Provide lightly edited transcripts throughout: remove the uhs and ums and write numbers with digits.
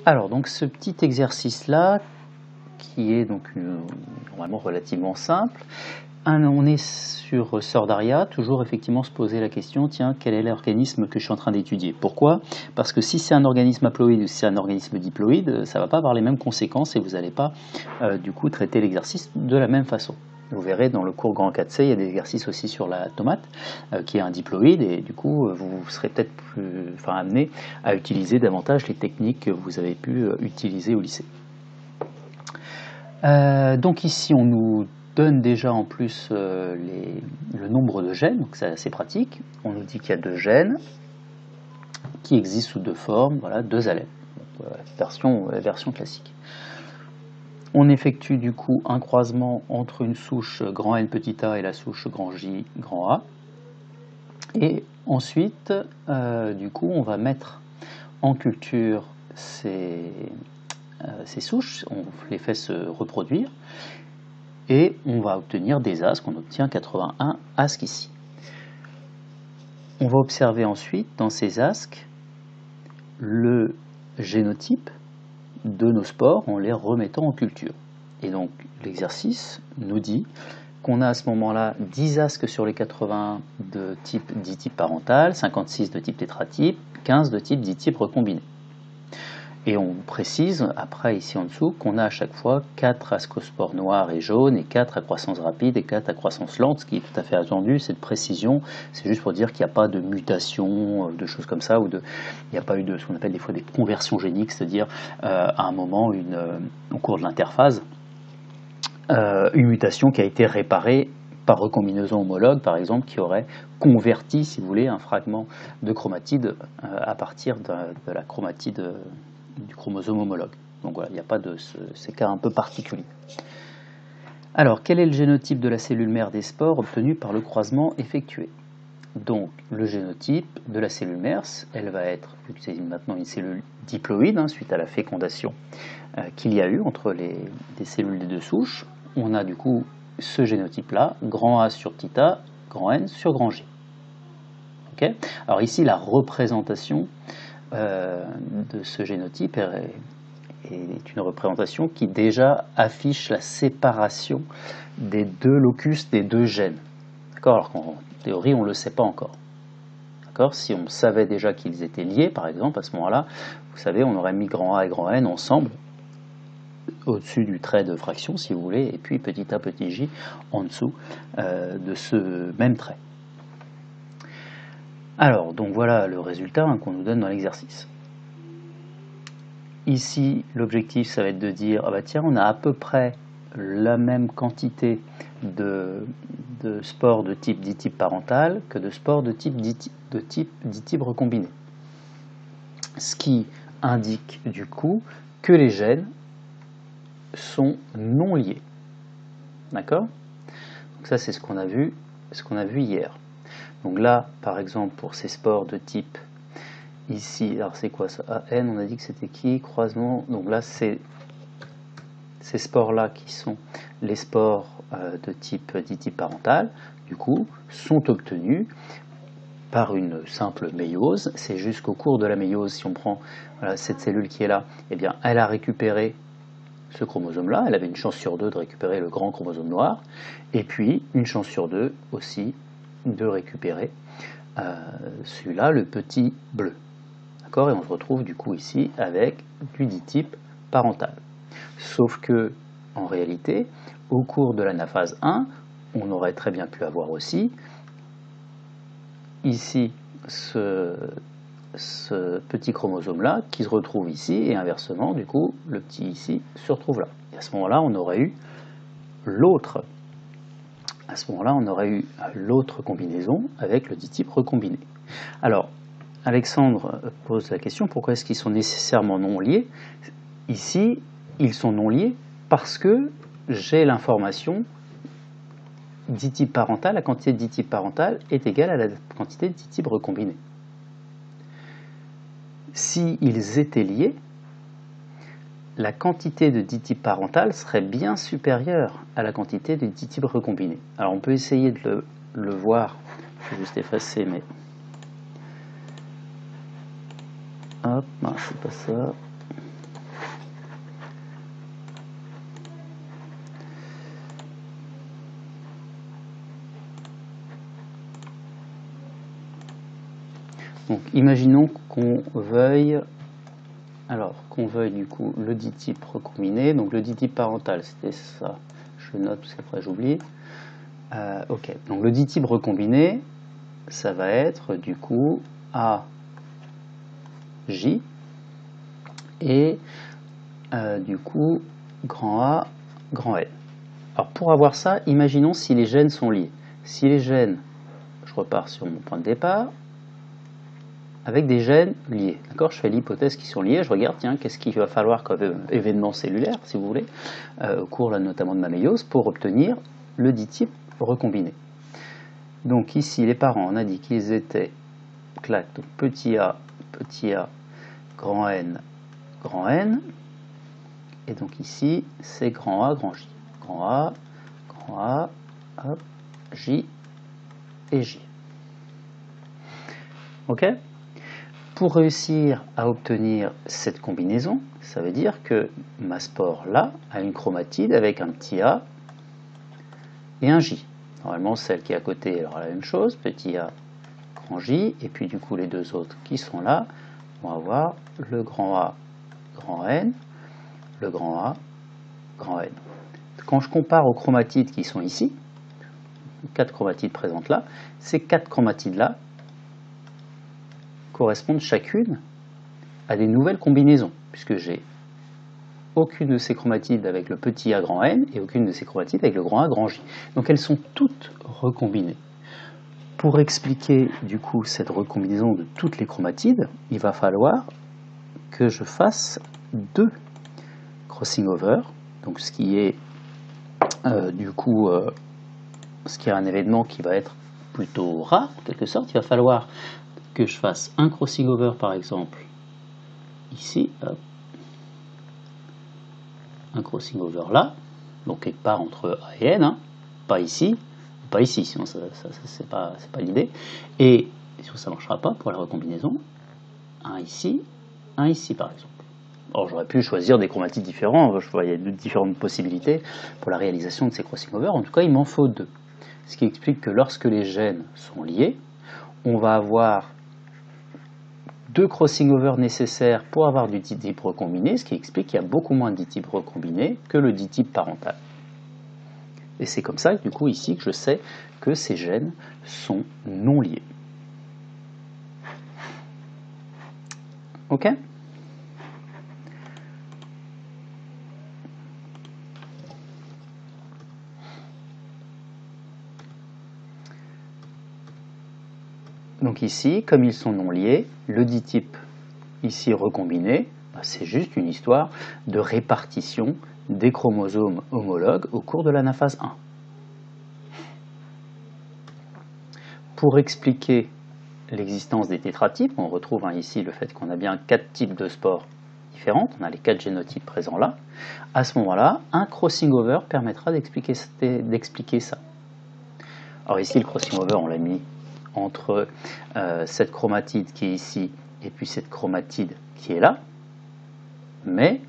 Alors, donc ce petit exercice-là, qui est donc normalement relativement simple, on est sur sœur d'Aria, toujours effectivement se poser la question, tiens, quel est l'organisme que je suis en train d'étudier? Pourquoi? Parce que si c'est un organisme haploïde ou si c'est un organisme diploïde, ça ne va pas avoir les mêmes conséquences et vous n'allez pas du coup traiter l'exercice de la même façon. Vous verrez dans le cours grand 4C, il y a des exercices aussi sur la tomate, qui est un diploïde, et du coup, vous serez peut-être amené à utiliser davantage les techniques que vous avez pu utiliser au lycée. Donc ici, on nous donne déjà en plus le nombre de gènes, donc c'est assez pratique. On nous dit qu'il y a 2 gènes qui existent sous 2 formes, voilà, 2 allèles, donc, version classique. On effectue du coup un croisement entre une souche grand N petit a et la souche grand J grand A. Et ensuite, du coup, on va mettre en culture ces souches, on les fait se reproduire, et on va obtenir des asques. On obtient 81 asques ici. On va observer ensuite dans ces asques le génotype de nos spores en les remettant en culture. Et donc l'exercice nous dit qu'on a à ce moment-là 10 asques sur les 81 de type ditype parental, 56 de type tétratype, 15 de type ditype recombiné. Et on précise, après ici en dessous, qu'on a à chaque fois 4 ascospores noirs et jaunes et 4 à croissance rapide et 4 à croissance lente, ce qui est tout à fait attendu, cette précision, c'est juste pour dire qu'il n'y a pas de mutation, de choses comme ça, ou il n'y a pas eu de ce qu'on appelle des fois des conversions géniques, c'est-à-dire à un moment, au cours de l'interphase, une mutation qui a été réparée par recombinaison homologue, par exemple, qui aurait converti, si vous voulez, un fragment de chromatide à partir de la chromatide du chromosome homologue. Donc voilà, il n'y a pas de ces cas un peu particuliers. Alors, quel est le génotype de la cellule mère des spores obtenu par le croisement effectué? Donc, le génotype de la cellule mère, elle va être, vu que c'est maintenant une cellule diploïde, suite à la fécondation qu'il y a eu entre des cellules des 2 souches, on a du coup ce génotype-là, grand A sur petit a, grand N sur grand J. Okay. Alors ici, la représentation de ce génotype est une représentation qui déjà affiche la séparation des 2 locus, des 2 gènes. D'accord. Alors qu'en théorie, on ne le sait pas encore. D'accord. Si on savait déjà qu'ils étaient liés, par exemple, à ce moment-là, vous savez, on aurait mis grand A et grand N ensemble, au-dessus du trait de fraction, si vous voulez, et puis petit a, petit j en dessous de ce même trait. Alors, donc voilà le résultat qu'on nous donne dans l'exercice. Ici, l'objectif, ça va être de dire, ah bah tiens, on a à peu près la même quantité de spores de type ditype parental que de spores de type ditype recombiné. Ce qui indique du coup que les gènes sont non liés. D'accord? Donc ça, c'est ce qu'on a vu hier. Donc là, par exemple, pour ces spores de type ici, alors c'est quoi ça? AN, on a dit que c'était qui? Croisement. Donc là, c'est ces spores-là qui sont les spores de type ditype parental, du coup, sont obtenus par une simple méiose. C'est juste qu'au cours de la méiose, si on prend cette cellule qui est là, eh bien, elle a récupéré ce chromosome-là, elle avait une chance sur 2 de récupérer le grand chromosome noir, et puis une chance sur 2 aussi de récupérer celui-là, le petit bleu. D'accord. Et on se retrouve du coup ici avec du ditype parental. Sauf que, en réalité, au cours de l'anaphase 1, on aurait très bien pu avoir aussi ici ce petit chromosome-là qui se retrouve ici, et inversement, du coup, le petit ici se retrouve là. Et à ce moment-là, on aurait eu l'autre. À ce moment-là, on aurait eu l'autre combinaison avec le ditype recombiné. Alors, Alexandre pose la question, pourquoi est-ce qu'ils sont nécessairement non liés? Ici, ils sont non liés parce que j'ai l'information ditype parental, la quantité de ditype parental est égale à la quantité de ditype recombiné. S'ils étaient liés, la quantité de ditype parental serait bien supérieure à la quantité de ditype recombiné. Alors on peut essayer de le voir, je vais juste effacer, mais... Hop, non, c'est pas ça. Donc imaginons qu'on veuille du coup le ditype recombiné. Donc le ditype parental, c'était ça. Je le note parce qu'après j'oublie. Ok, donc le ditype recombiné, ça va être du coup A, J, et du coup grand A, grand L. Alors pour avoir ça, imaginons si les gènes sont liés. Si les gènes, je repars sur mon point de départ, avec des gènes liés. D'accord, je fais l'hypothèse qu'ils sont liés, je regarde, tiens, qu'est-ce qu'il va falloir comme événement cellulaire, si vous voulez, au cours là, notamment de ma méiose, pour obtenir le ditype recombiné. Donc ici, les parents, on a dit qu'ils étaient, clac, donc petit a, grand N, et donc ici, c'est grand A, grand J. Grand A, hop, J et J. Ok ? Pour réussir à obtenir cette combinaison, ça veut dire que ma spore là a une chromatide avec un petit a et un J. Normalement, celle qui est à côté elle aura la même chose, petit a, grand J, et puis du coup les deux autres qui sont là vont avoir le grand A, grand N, le grand A, grand N. Quand je compare aux chromatides qui sont ici, 4 chromatides présentes là, ces 4 chromatides là correspondent chacune à des nouvelles combinaisons, puisque j'ai aucune de ces chromatides avec le petit a grand N et aucune de ces chromatides avec le grand A grand J. Donc elles sont toutes recombinées. Pour expliquer du coup cette recombinaison de toutes les chromatides, il va falloir que je fasse 2 crossing over, donc ce qui est ce qui est un événement qui va être plutôt rare en quelque sorte. Il va falloir que je fasse un crossing over par exemple ici, hop, un crossing over là, donc quelque part entre A et N, hein, pas ici, sinon c'est pas l'idée, et sinon ça ne marchera pas pour la recombinaison, un ici par exemple. Alors j'aurais pu choisir des chromatides différents, je voyais différentes possibilités pour la réalisation de ces crossing over, en tout cas il m'en faut 2. Ce qui explique que lorsque les gènes sont liés, on va avoir 2 crossing over nécessaires pour avoir du ditype recombiné, ce qui explique qu'il y a beaucoup moins de ditype recombiné que le ditype parental. Et c'est comme ça, du coup, ici, que je sais que ces gènes sont non liés. Ok ? Donc ici, comme ils sont non liés, le ditype ici recombiné, c'est juste une histoire de répartition des chromosomes homologues au cours de l'anaphase 1. Pour expliquer l'existence des tétratypes, on retrouve ici le fait qu'on a bien 4 types de spores différentes, on a les 4 génotypes présents là. À ce moment-là, un crossing over permettra d'expliquer ça. Alors ici, le crossing over, on l'a mis entre cette chromatide qui est ici et puis cette chromatide qui est là, mais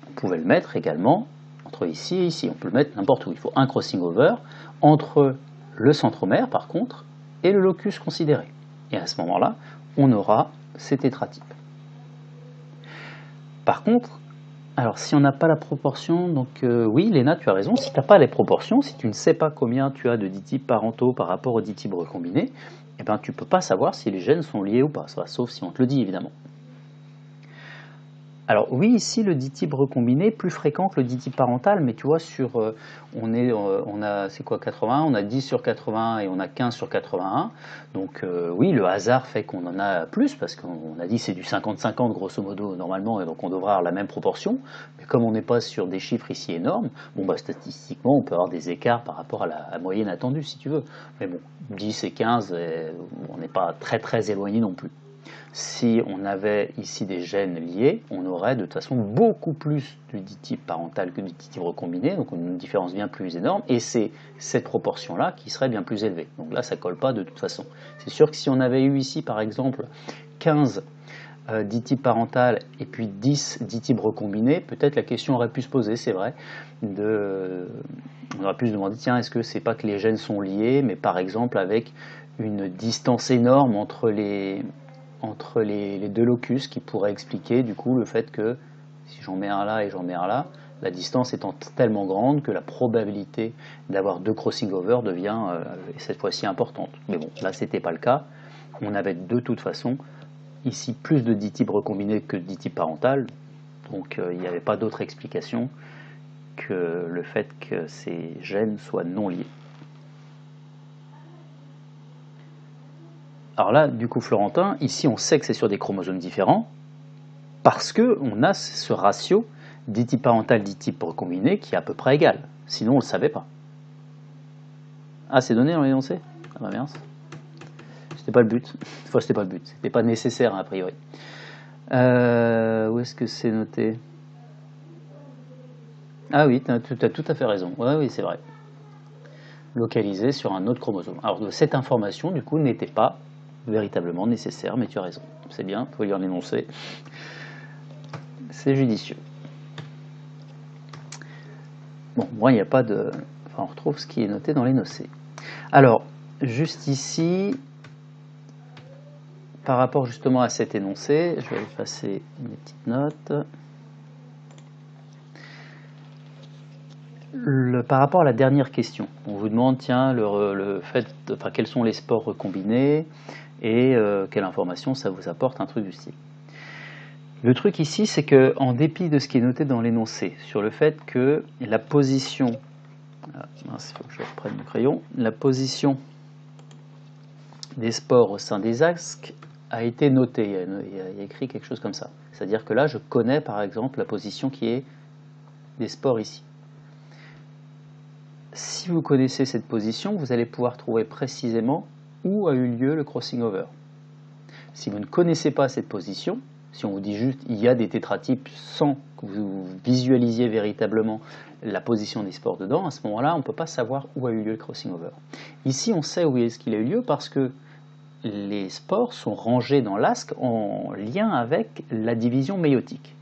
on pouvait le mettre également entre ici et ici, on peut le mettre n'importe où. Il faut un crossing over entre le centromère par contre et le locus considéré, et à ce moment-là on aura ces tétratypes. Par contre, alors si on n'a pas la proportion, donc oui Léna tu as raison, si tu n'as pas les proportions, si tu ne sais pas combien tu as de ditypes parentaux par rapport aux ditypes recombinés, eh ben, tu ne peux pas savoir si les gènes sont liés ou pas, sauf si on te le dit évidemment. Alors oui, ici le ditype recombiné est plus fréquent que le ditype parental, mais tu vois, on a c'est quoi 81, on a 10 sur 81 et on a 15 sur 81, donc oui, le hasard fait qu'on en a plus, parce qu'on a dit c'est du 50-50 grosso modo normalement, et donc on devrait avoir la même proportion, mais comme on n'est pas sur des chiffres ici énormes, bon bah statistiquement on peut avoir des écarts par rapport à la moyenne attendue si tu veux, mais bon, 10 et 15, on n'est pas très éloigné non plus. Si on avait ici des gènes liés, on aurait de toute façon beaucoup plus du ditype parental que du ditype recombiné, donc une différence bien plus énorme, et c'est cette proportion-là qui serait bien plus élevée. Donc là, ça ne colle pas de toute façon. C'est sûr que si on avait eu ici, par exemple, 15 ditypes parental et puis 10 ditypes recombinés, peut-être la question aurait pu se poser, c'est vrai, on aurait pu se demander, tiens, est-ce que c'est pas que les gènes sont liés, mais par exemple avec une distance énorme entre les entre les deux locus qui pourrait expliquer du coup le fait que si j'en mets un là et j'en mets un là, la distance étant tellement grande que la probabilité d'avoir deux crossing over devient cette fois-ci importante. Mais bon, là c'était pas le cas. On avait de toute façon ici plus de ditypes recombinés que de ditypes parentales, donc il n'y avait pas d'autre explication que le fait que ces gènes soient non liés. Alors là, du coup, Florentin, ici on sait que c'est sur des chromosomes différents parce qu'on a ce ratio ditype parental, ditype recombiné qui est à peu près égal. Sinon, on ne le savait pas. Ah, c'est donné dans l'énoncé? Ah bah mince. C'était pas le but. Enfin, c'était pas le but. C'était pas nécessaire, a priori. Où est-ce que c'est noté? Ah oui, tu as tout à fait raison. Ouais, oui, c'est vrai. Localisé sur un autre chromosome. Alors, cette information, du coup, n'était pas véritablement nécessaire, mais tu as raison. C'est bien, il faut lire l'énoncé. C'est judicieux. Bon, moi, il n'y a pas de... Enfin, on retrouve ce qui est noté dans l'énoncé. Alors, juste ici, par rapport justement à cet énoncé, je vais effacer mes petites notes. Par rapport à la dernière question, on vous demande, tiens, quels sont les spores recombinés et quelle information ça vous apporte, un truc du style. Le truc ici, c'est que en dépit de ce qui est noté dans l'énoncé, sur le fait que la position, il faut que je reprenne mon crayon, la position des spores au sein des axes a été notée, il y a écrit quelque chose comme ça. C'est-à-dire que là, je connais par exemple la position qui est des spores ici. Si vous connaissez cette position, vous allez pouvoir trouver précisément où a eu lieu le crossing over. Si vous ne connaissez pas cette position, si on vous dit juste il y a des tétratypes sans que vous visualisiez véritablement la position des spores dedans, à ce moment-là, on ne peut pas savoir où a eu lieu le crossing over. Ici, on sait où est-ce qu'il a eu lieu parce que les spores sont rangés dans l'asque en lien avec la division méiotique.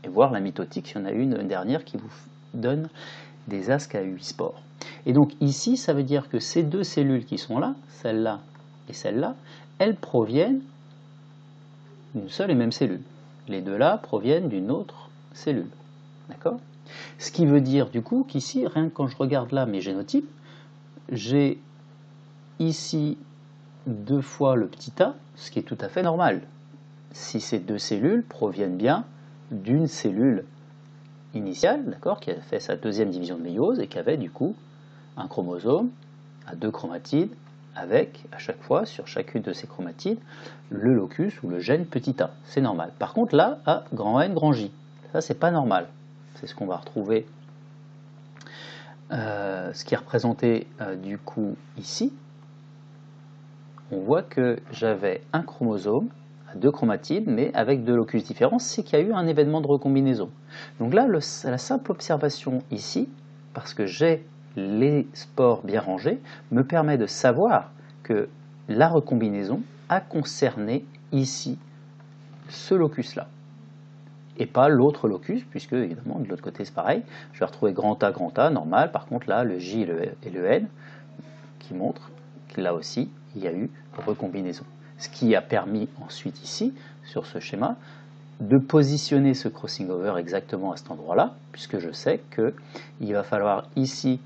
Et voir la mitotique, il y en a une dernière qui vous donne des asques à 8 spores. Et donc ici, ça veut dire que ces deux cellules qui sont là, celle-là et celle-là, elles proviennent d'une seule et même cellule. Les deux là proviennent d'une autre cellule. D'accord? Ce qui veut dire du coup qu'ici, rien que quand je regarde là mes génotypes, j'ai ici 2 fois le petit a, ce qui est tout à fait normal. Si ces deux cellules proviennent bien d'une cellule initiale, d'accord, qui a fait sa deuxième division de méiose et qui avait du coup un chromosome à 2 chromatides avec, à chaque fois, sur chacune de ces chromatides, le locus ou le gène petit a. C'est normal. Par contre, là, à grand N, grand J. Ça, c'est pas normal. C'est ce qu'on va retrouver, ce qui est représenté du coup ici. On voit que j'avais un chromosome à 2 chromatides, mais avec 2 locus différents, c'est qu'il y a eu un événement de recombinaison. Donc là, la simple observation ici, parce que j'ai les spores bien rangés, me permet de savoir que la recombinaison a concerné ici ce locus-là, et pas l'autre locus, puisque évidemment de l'autre côté c'est pareil, je vais retrouver grand A, normal, par contre là le J et le N, qui montrent que là aussi il y a eu recombinaison. Ce qui a permis ensuite ici, sur ce schéma, de positionner ce crossing over exactement à cet endroit-là, puisque je sais qu'il va falloir ici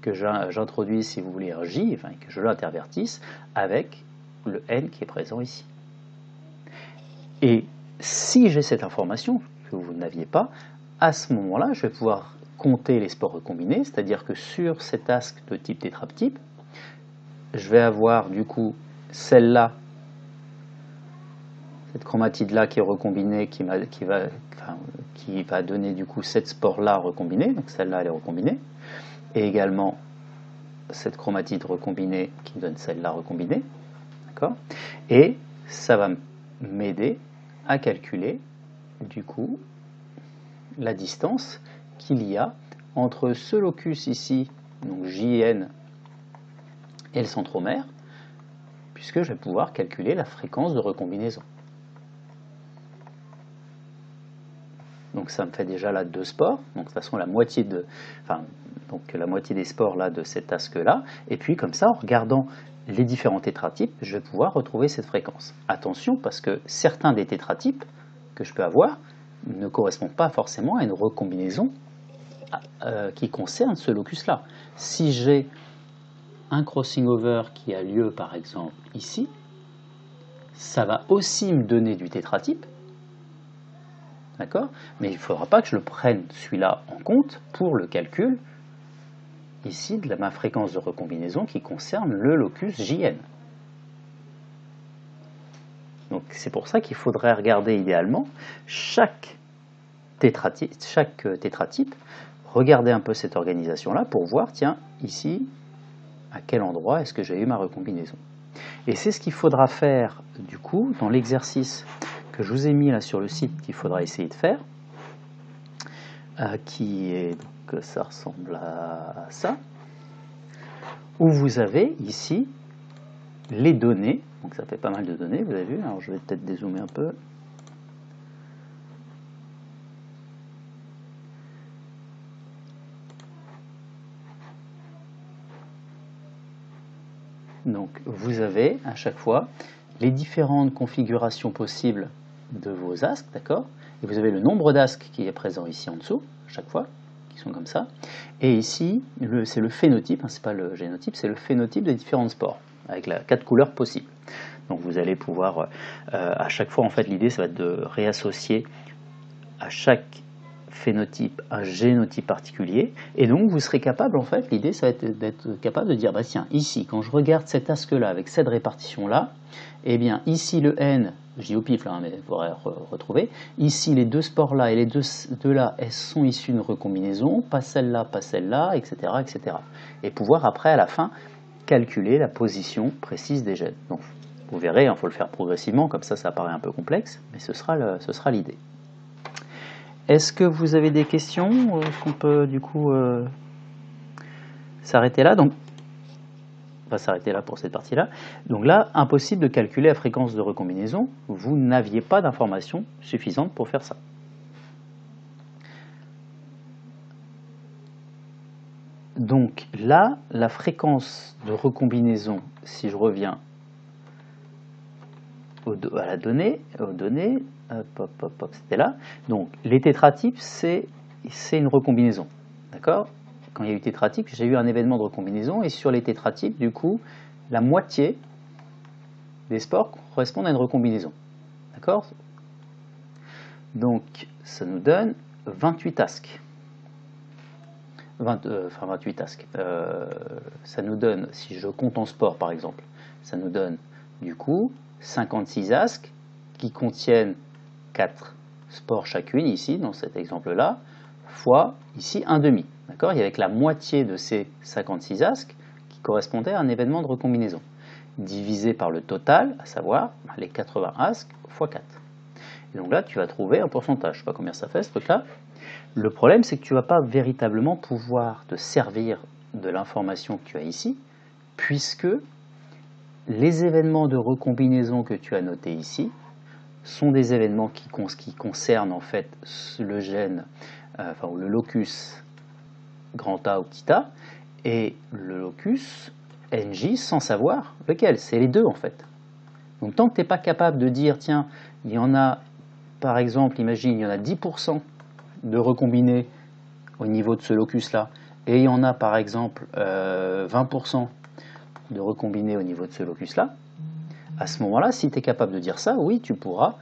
que j'introduise, si vous voulez, un J, enfin, que je l'intervertisse avec le N qui est présent ici. Et si j'ai cette information, que vous n'aviez pas, à ce moment-là, je vais pouvoir compter les spores recombinés, c'est-à-dire que sur cet asque de type tétraptype, je vais avoir du coup celle-là, cette chromatide-là qui est recombinée, qui va donner du coup cette spore-là recombinée, donc celle-là elle est recombinée, et également cette chromatide recombinée qui donne celle-là recombinée, d'accord? Et ça va m'aider à calculer du coup la distance qu'il y a entre ce locus ici, donc JN, et le centromère, puisque je vais pouvoir calculer la fréquence de recombinaison. Donc ça me fait déjà là 2 spores, donc de toute façon la moitié des spores là de cet asque là, et puis comme ça en regardant les différents tétratypes, je vais pouvoir retrouver cette fréquence. Attention, parce que certains des tétratypes que je peux avoir ne correspondent pas forcément à une recombinaison qui concerne ce locus-là. Si j'ai un crossing over qui a lieu par exemple ici, ça va aussi me donner du tétratype, d'accord? Mais il ne faudra pas que je le prenne celui-là en compte pour le calcul ici de ma fréquence de recombinaison qui concerne le locus JN. Donc c'est pour ça qu'il faudrait regarder idéalement chaque tétratype, regarder un peu cette organisation-là pour voir, tiens, ici, à quel endroit est-ce que j'ai eu ma recombinaison. Et c'est ce qu'il faudra faire, du coup, dans l'exercice que je vous ai mis là sur le site qu'il faudra essayer de faire, qui est, donc ça ressemble à ça, où vous avez ici les données, donc ça fait pas mal de données, vous avez vu, alors je vais peut-être dézoomer un peu. Donc vous avez à chaque fois les différentes configurations possibles de vos asks, d'accord? Et vous avez le nombre d'asks qui est présent ici en dessous, à chaque fois, qui sont comme ça. Et ici, c'est le phénotype, hein, c'est pas le génotype, c'est le phénotype des différents spores, avec les 4 couleurs possibles. Donc vous allez pouvoir, à chaque fois, en fait, l'idée, ça va être de réassocier à chaque phénotype un génotype particulier, et donc vous serez capable, en fait, l'idée ça va être d'être capable de dire, bah tiens, ici, quand je regarde cet asque-là, avec cette répartition-là, eh bien, ici le N, je dis au pif, là, mais il faudrait retrouver, ici les deux spores-là et les deux là, elles sont issues d'une recombinaison, pas celle-là, etc., etc. Et pouvoir après, à la fin, calculer la position précise des gènes. Donc, vous verrez, il faut le faire progressivement, comme ça paraît un peu complexe, mais ce sera l'idée. Est-ce que vous avez des questions? Est-ce qu'on peut du coup s'arrêter là? Donc, on va s'arrêter là pour cette partie-là. Donc là, impossible de calculer la fréquence de recombinaison. Vous n'aviez pas d'informations suffisantes pour faire ça. Donc là, la fréquence de recombinaison, si je reviens à la donnée, aux données, c'était là. Donc les tétratypes, c'est une recombinaison, d'accord? Quand il y a eu tétratype, j'ai eu un événement de recombinaison, et sur les tétratypes, du coup, la moitié des spores correspondent à une recombinaison, d'accord? Donc ça nous donne 28 asks. 28 asks. Ça nous donne, si je compte en spores par exemple, ça nous donne du coup 56 asks qui contiennent 4 spores chacune ici dans cet exemple-là, fois ici un demi. D'accord? Il y avait que la moitié de ces 56 asks qui correspondaient à un événement de recombinaison, divisé par le total, à savoir les 80 asks fois 4. Et donc là, tu vas trouver un pourcentage. Je ne sais pas combien ça fait ce truc-là. Le problème, c'est que tu ne vas pas véritablement pouvoir te servir de l'information que tu as ici, puisque les événements de recombinaison que tu as notés ici sont des événements qui concernent en fait le gène, ou le locus grand A ou petit a, et le locus NJ sans savoir lequel. C'est les deux en fait. Donc tant que tu n'es pas capable de dire, tiens, il y en a, par exemple, imagine, il y en a 10% de recombinés au niveau de ce locus-là, et il y en a par exemple 20% de recombinés au niveau de ce locus-là, à ce moment-là, si tu es capable de dire ça, oui, tu pourras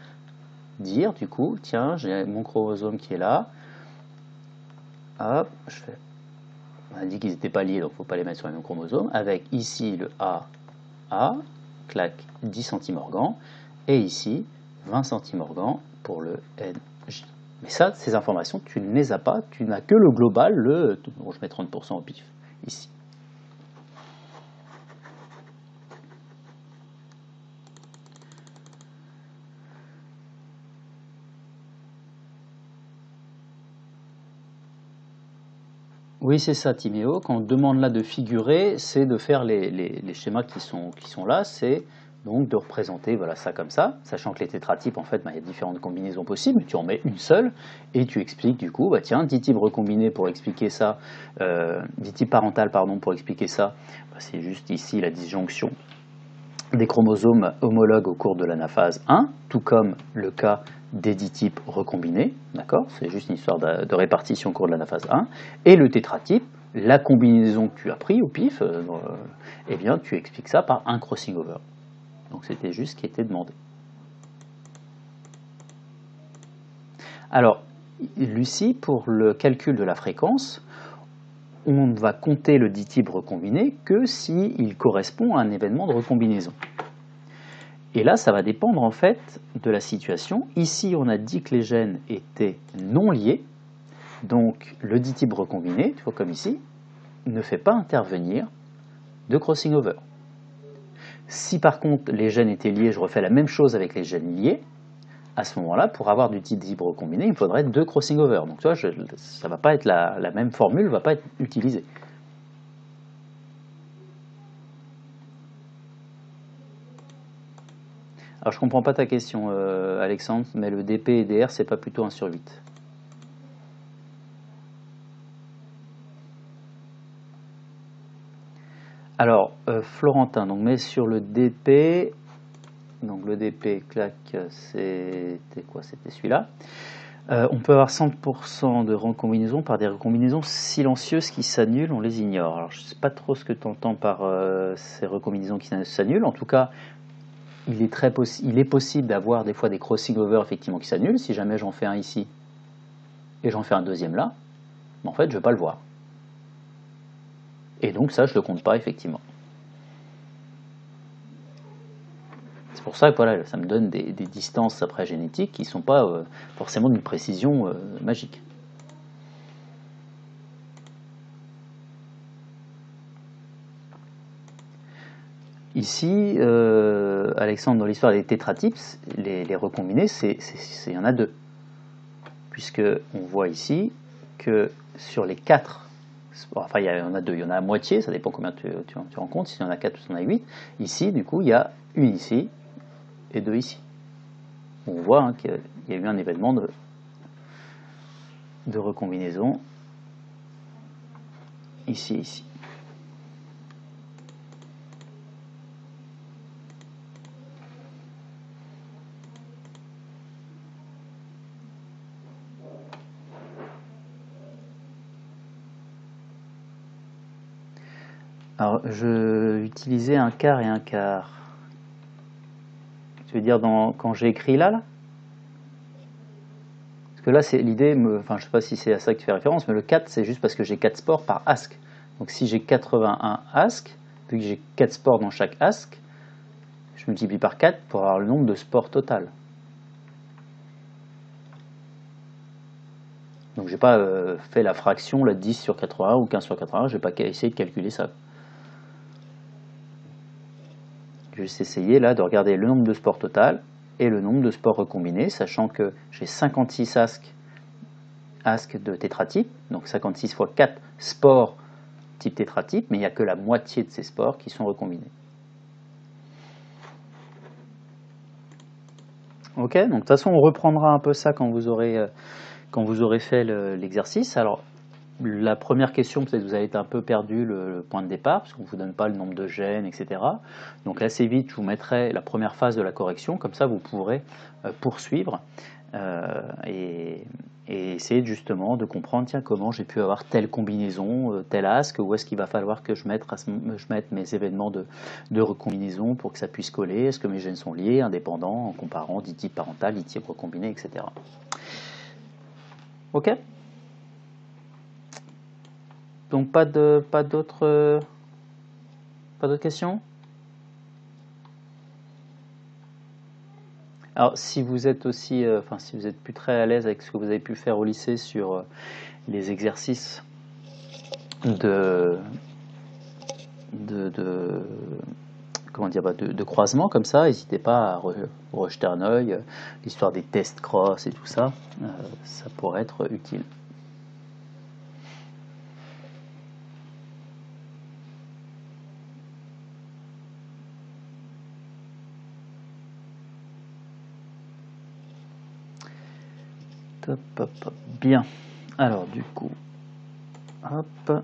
dire du coup, tiens, j'ai mon chromosome qui est là, hop, on a dit qu'ils n'étaient pas liés, donc il ne faut pas les mettre sur le même chromosome, avec ici le A, clac, 10 centimorgans, et ici 20 centimorgans pour le NJ. Mais ça, ces informations, tu ne les as pas, tu n'as que le global, bon, je mets 30% au pif, ici. Oui, c'est ça, Timéo. Quand on demande là de figurer, c'est de faire les schémas qui sont là, c'est donc de représenter voilà, ça comme ça, sachant que les tétratypes, en fait, il y a différentes combinaisons possibles, tu en mets une seule, et tu expliques du coup, tiens, 10 types recombinés pour expliquer ça, 10 types parental, pardon, pour expliquer ça, c'est juste ici la disjonction des chromosomes homologues au cours de l'anaphase 1, tout comme le cas des ditypes recombinés, d'accord? C'est juste une histoire de répartition au cours de l'anaphase 1, et le tétratype, la combinaison que tu as pris au pif, eh bien tu expliques ça par un crossing over. Donc c'était juste ce qui était demandé. Alors, Lucie, pour le calcul de la fréquence, on ne va compter le ditype recombiné que s'il correspond à un événement de recombinaison. Et là, ça va dépendre en fait de la situation. Ici, on a dit que les gènes étaient non liés, donc le ditype recombiné, tu vois comme ici, ne fait pas intervenir de crossing over. Si par contre les gènes étaient liés, je refais la même chose avec les gènes liés, à ce moment-là, pour avoir du ditype recombiné, il me faudrait 2 crossing over. Donc tu vois, ça va pas être la même formule, ne va pas être utilisée. Alors je comprends pas ta question, Alexandre, mais le DP et DR, c'est pas plutôt 1 sur 8. Alors, Florentin, donc mets sur le DP, donc le DP, clac, c'était quoi? C'était celui-là. On peut avoir 100% de recombinaisons par des recombinaisons silencieuses qui s'annulent, on les ignore. Alors je ne sais pas trop ce que tu entends par ces recombinaisons qui s'annulent. En tout cas, il est possible d'avoir des fois des crossing over effectivement qui s'annulent. Si jamais j'en fais un ici et j'en fais un deuxième là, en fait je ne vais pas le voir. Et donc ça je ne le compte pas effectivement. C'est pour ça que voilà, ça me donne des distances après génétiques qui ne sont pas forcément d'une précision magique. Ici, Alexandre, dans l'histoire des tétratypes, les recombinés, il y en a 2. Puisque on voit ici que sur les 4, enfin il y en a 2, il y en a à moitié, ça dépend combien tu rends compte, s'il y en a 4 ou s'il y en a 8. Ici, du coup, il y a une ici et 2 ici. On voit hein, qu'il y a eu un événement de recombinaison ici et ici. Alors, je utilisais un quart et un quart. Tu veux dire quand j'ai écrit là Parce que là, c'est l'idée, enfin, je ne sais pas si c'est à ça que tu fais référence, mais le 4, c'est juste parce que j'ai 4 sports par ASC. Donc si j'ai 81 ASC, vu que j'ai 4 sports dans chaque ASC, je multiplie par 4 pour avoir le nombre de sports total. Donc j'ai pas fait la fraction, la 10 sur 81 ou 15 sur 81, je n'ai pas essayé de calculer ça. Je vais juste essayer là de regarder le nombre de sports total et le nombre de sports recombinés, sachant que j'ai 56 ASC de tétratype, donc 56 fois 4 sports type tétratype, mais il n'y a que la moitié de ces sports qui sont recombinés. Ok, donc de toute façon on reprendra un peu ça quand vous aurez fait l'exercice. Alors la première question, peut-être vous avez été un peu perdu le point de départ, parce qu'on ne vous donne pas le nombre de gènes, etc. Donc assez vite, je vous mettrai la première phase de la correction, comme ça vous pourrez poursuivre et essayer justement de comprendre, tiens, comment j'ai pu avoir telle combinaison, tel ASC, où est-ce qu'il va falloir que je mette mes événements de recombinaison pour que ça puisse coller, est-ce que mes gènes sont liés, indépendants, en comparant ditype parental, ditype recombiné, etc. Ok ? Donc pas d'autres questions? Alors si vous êtes aussi, si vous êtes plus très à l'aise avec ce que vous avez pu faire au lycée sur les exercices de croisement comme ça, n'hésitez pas à rejeter un œil, l'histoire des tests cross et tout ça, ça pourrait être utile. Top, hop, hop. Bien. Alors du coup, hop.